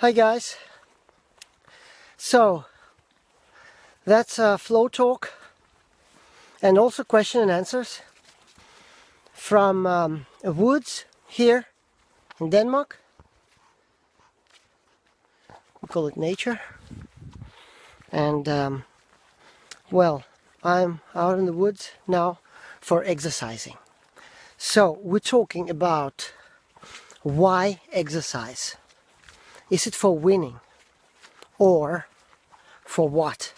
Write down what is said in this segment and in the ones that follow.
Hi guys. So that's FlowTalk and also question and answers from woods here in Denmark. We call it nature. And well, I'm out in the woods now for exercising. So we're talking about why exercise. Is it for winning or for what?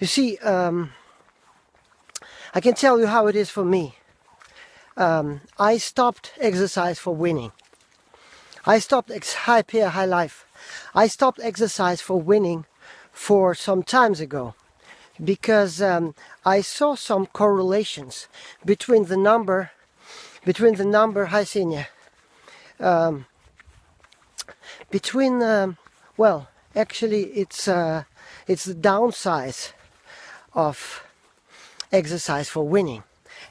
You see, I can tell you how it is for me. I stopped exercise for winning. I stopped high life. I stopped exercise for winning for some times ago because I saw some correlations between the number. Hi Sinja. Well, actually it's the downsize of exercise for winning,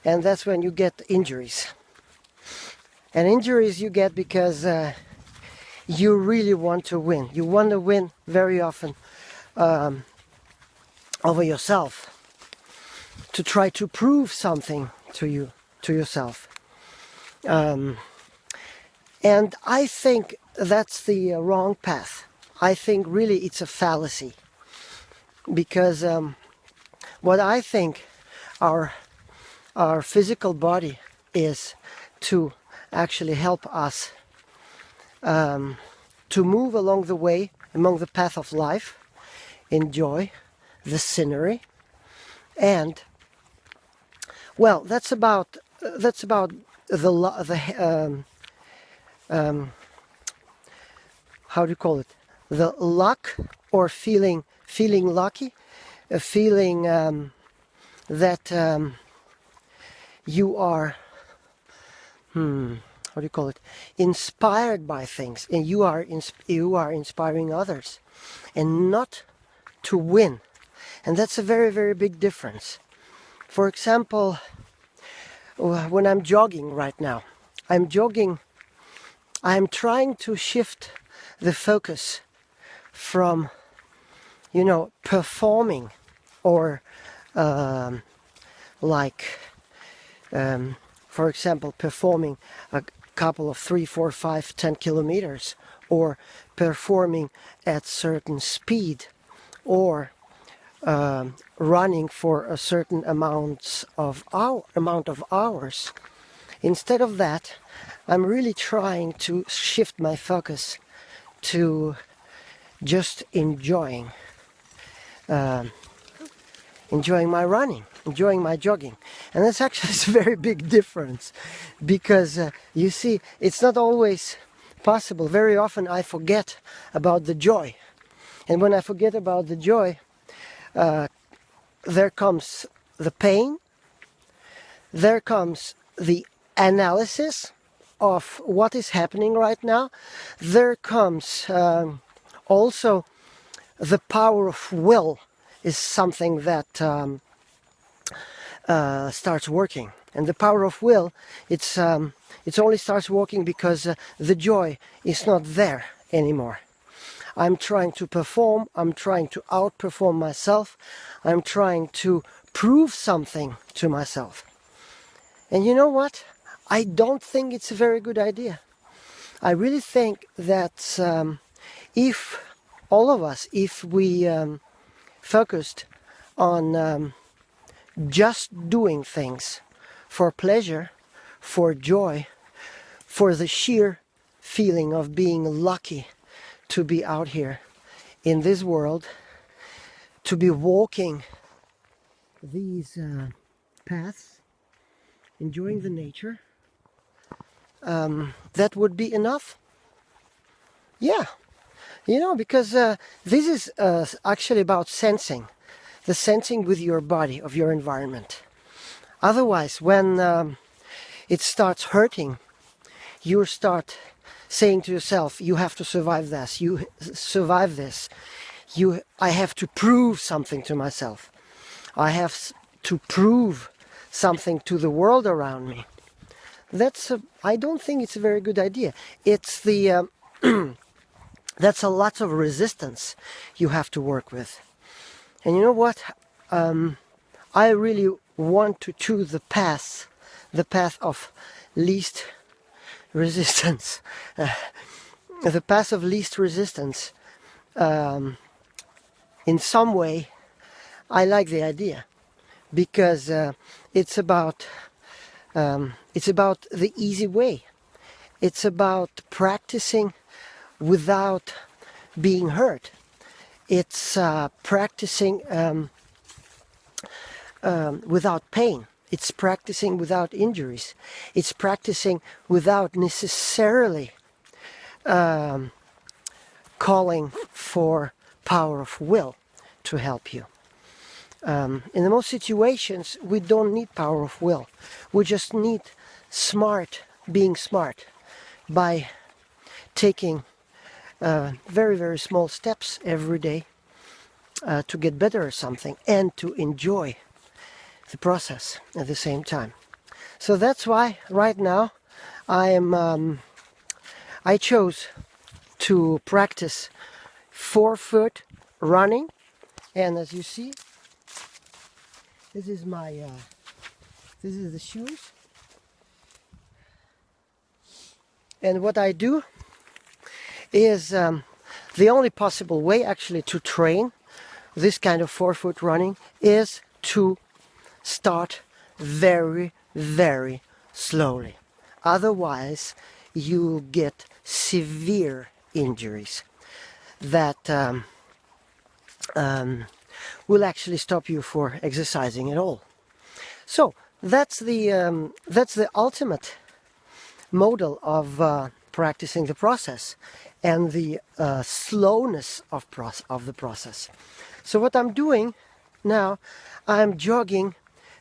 and that's when you get injuries. And injuries you get because you really want to win. You want to win very often over yourself, to try to prove something to yourself. And I think that's the wrong path. I think really it's a fallacy, because what I think our physical body is to actually help us to move along the way, along the path of life, enjoy the scenery, and well, that's about how do you call it? The luck, or feeling lucky, a feeling that you are, how do you call it? Inspired by things, and you are inspiring others, and not to win. And that's a very, very big difference. For example, when I'm jogging right now, I'm trying to shift the focus from, performing, or for example, performing a couple of 3, 4, 5, 10 kilometers, or performing at certain speed, or running for a certain amount of hours. Instead of that, I'm really trying to shift my focus to just enjoying my running, enjoying my jogging. And that's actually a very big difference, because you see, it's not always possible. Very often I forget about the joy. And when I forget about the joy, there comes the pain, there comes the analysis of what is happening right now, there comes also the power of will is something that starts working. And the power of will, it only starts working because the joy is not there anymore. I'm trying to perform, I'm trying to outperform myself, I'm trying to prove something to myself. And you know what? I don't think it's a very good idea. I really think that if all of us, if we focused on just doing things for pleasure, for joy, for the sheer feeling of being lucky to be out here in this world, to be walking these paths, enjoying the nature, that would be enough. Yeah, because this is actually about sensing, the sensing with your body of your environment. Otherwise, when it starts hurting, you start saying to yourself, you have to survive this, I have to prove something to myself. I have to prove something to the world around me. I don't think it's a very good idea. It's the That's a lot of resistance you have to work with. And you know what? I really want to choose the path of least resistance. The path of least resistance. In some way, I like the idea because it's about the easy way. It's about practicing without being hurt. It's practicing without pain. It's practicing without injuries. It's practicing without necessarily calling for power of will to help you. In the most situations, we don't need power of will. We just need being smart by taking very, very small steps every day to get better at something and to enjoy the process at the same time. So that's why right now I chose to practice forefoot running, and as you see, this is the shoes, and what I do is the only possible way actually to train this kind of forefoot running is to start very, very slowly. Otherwise, you get severe injuries that will actually stop you for exercising at all. So that's the ultimate model of practicing the process and the slowness of the process. So what I'm doing now, I'm jogging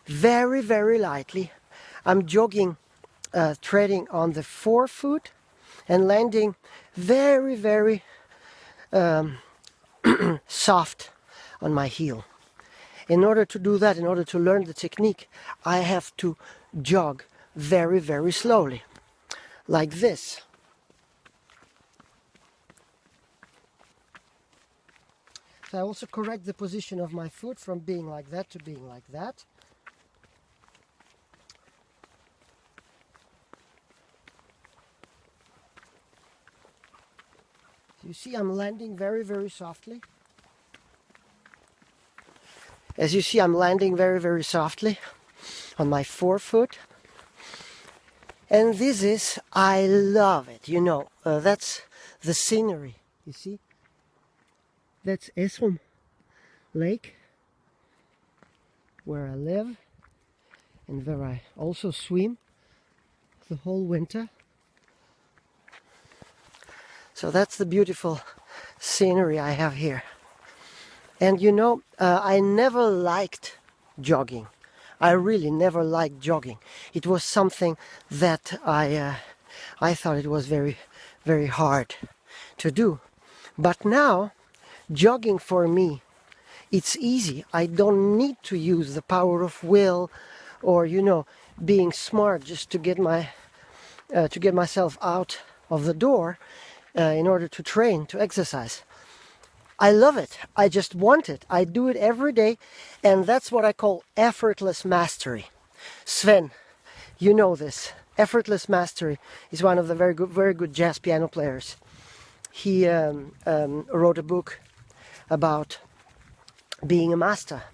very, very lightly. I'm jogging, treading on the forefoot and landing very, very soft on my heel. In order to do that, in order to learn the technique, I have to jog very, very slowly, like this. So I also correct the position of my foot from being like that to being like that. You see, I'm landing very, very softly. As you see, I'm landing very, very softly on my forefoot. And this is, I love it. You know, that's the scenery. You see? That's Esrom Lake, where I live and where I also swim the whole winter. So that's the beautiful scenery I have here. And you know, I never liked jogging. I really never liked jogging. It was something that I thought it was very, very hard to do. But now, jogging for me, it's easy. I don't need to use the power of will or, you know, being smart just to get myself out of the door in order to train, to exercise. I love it. I just want it. I do it every day, and that's what I call effortless mastery. Sven, you know this. Effortless mastery is one of the very good jazz piano players. He wrote a book about being a master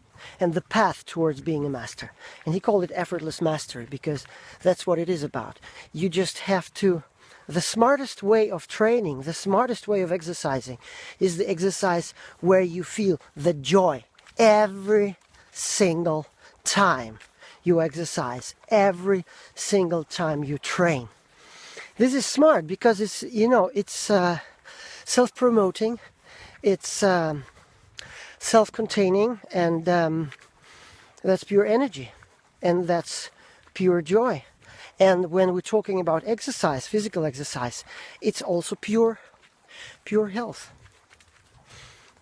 and the path towards being a master. And he called it effortless mastery because that's what it is about. You just have to... The smartest way of training, the smartest way of exercising is the exercise where you feel the joy every single time you exercise, every single time you train. This is smart because it's, you know, it's self-promoting, it's self-containing, and that's pure energy, and that's pure joy. And when we're talking about exercise, physical exercise, it's also pure health.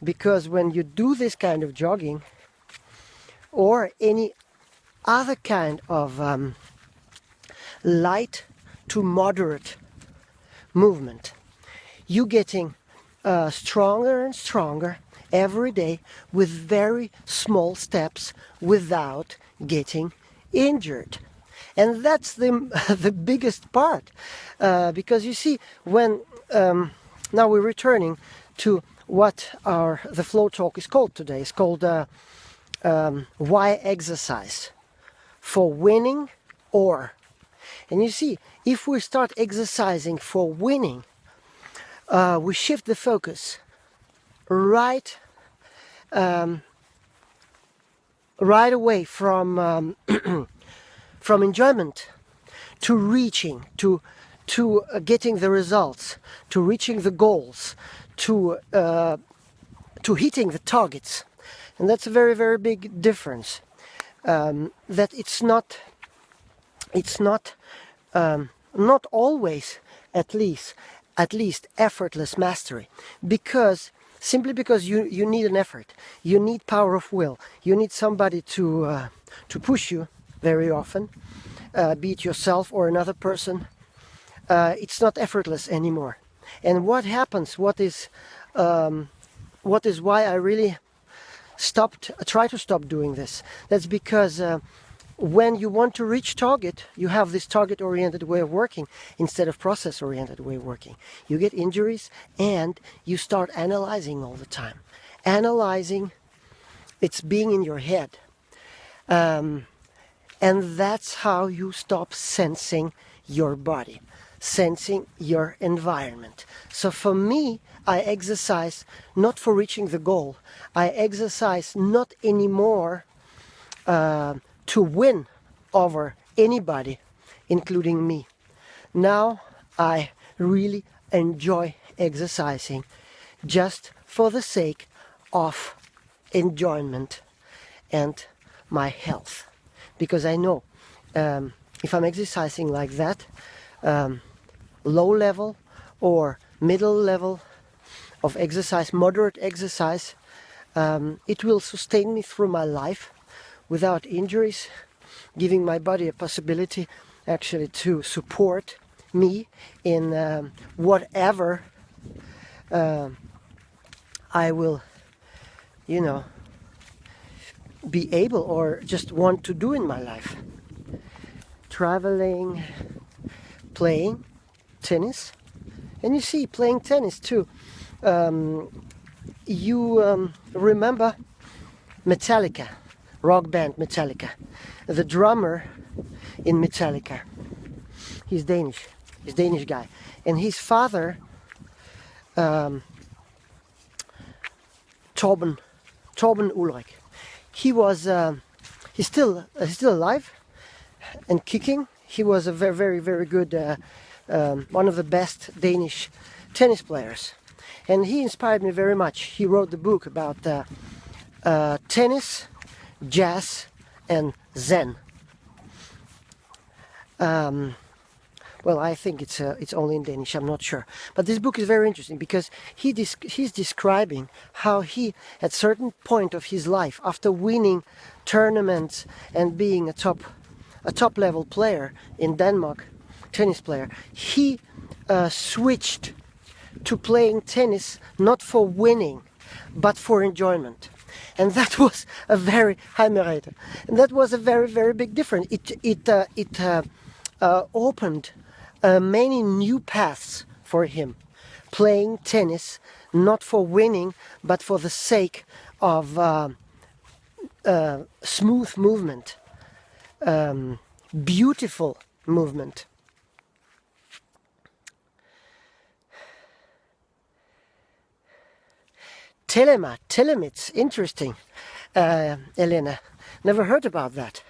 Because when you do this kind of jogging or any other kind of light to moderate movement, you're getting stronger and stronger every day with very small steps without getting injured. And that's the biggest part, because you see, when now we're returning to what the flow talk is called today. It's called why exercise? For winning or? And you see, if we start exercising for winning, we shift the focus right away from from enjoyment to reaching, to getting the results, to reaching the goals, to hitting the targets. And that's a very, very big difference. That it's not not always, at least effortless mastery, simply because you need an effort, you need power of will, you need somebody to push you very often, be it yourself or another person. It's not effortless anymore. And what happens? What is why I really try to stop doing this? That's because when you want to reach target, you have this target-oriented way of working instead of process-oriented way of working. You get injuries and you start analyzing all the time. Analyzing, it's being in your head. And that's how you stop sensing your body, sensing your environment. So for me, I exercise not for reaching the goal. I exercise not anymore to win over anybody, including me. Now I really enjoy exercising just for the sake of enjoyment and my health. Because I know if I'm exercising like that, low level or middle level of exercise, moderate exercise, it will sustain me through my life without injuries, giving my body a possibility actually to support me in whatever I will, be able or just want to do in my life. Traveling, playing tennis. And you see, playing tennis too, you remember Metallica, rock band Metallica. The drummer in Metallica, he's Danish guy. And his father, Tobin Ulrich, he's still alive and kicking. He was a very, very, very good, one of the best Danish tennis players. And he inspired me very much. He wrote the book about tennis, jazz, and Zen. Well, I think it's only in Danish, I'm not sure. But this book is very interesting because he's describing how he, at certain point of his life, after winning tournaments and being a top level player in Denmark, tennis player, he switched to playing tennis not for winning, but for enjoyment. And that was a very and that was a very, very big difference. It opened many new paths for him, playing tennis not for winning but for the sake of smooth movement, beautiful movement. Telemits, interesting. Elena, never heard about that.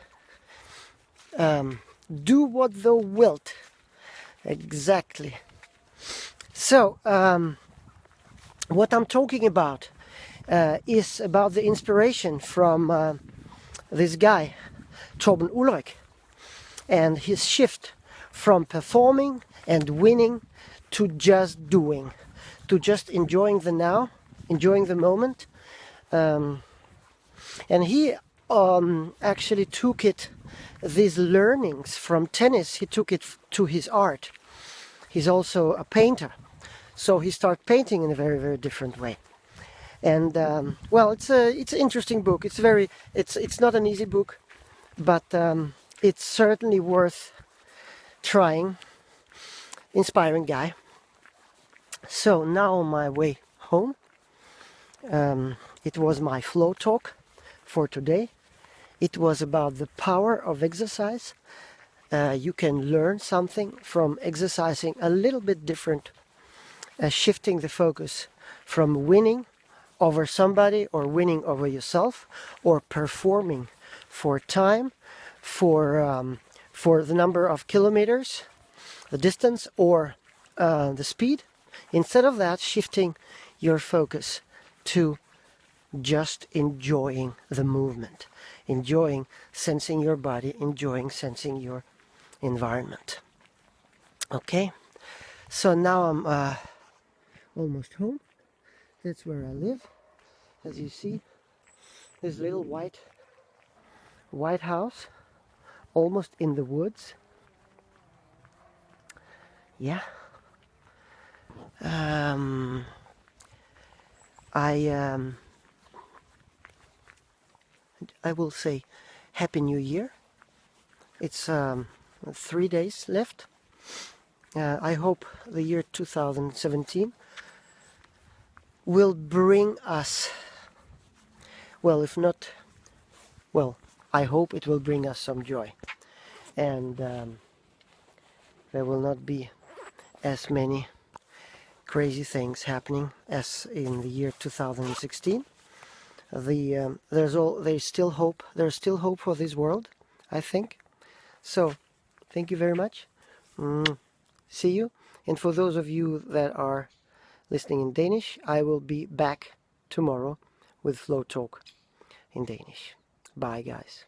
Do what thou wilt. Exactly. So, what I'm talking about is about the inspiration from this guy, Tobin Ulrich, and his shift from performing and winning to just doing, to just enjoying the now, enjoying the moment. And he actually took these learnings from tennis, he took it to his art. He's also a painter. So he started painting in a very, very different way. And well, it's an interesting book. It's not an easy book, but it's certainly worth trying. Inspiring guy. So now on my way home, it was my flow talk for today. It was about the power of exercise. You can learn something from exercising a little bit different, shifting the focus from winning over somebody or winning over yourself, or performing for time, for the number of kilometers, the distance, or the speed. Instead of that, shifting your focus to just enjoying the movement, enjoying sensing your body, enjoying sensing your environment. Okay, so now I'm almost home. That's where I live. As you see, this little white house, almost in the woods. Yeah. I will say Happy New Year. It's 3 days left. I hope the year 2017 will bring us, well, if not, well, I hope it will bring us some joy. And there will not be as many crazy things happening as in the year 2016. There's still hope. There's still hope for this world, I think. So, thank you very much. See you. And for those of you that are listening in Danish, I will be back tomorrow with FlowTalk in Danish. Bye, guys.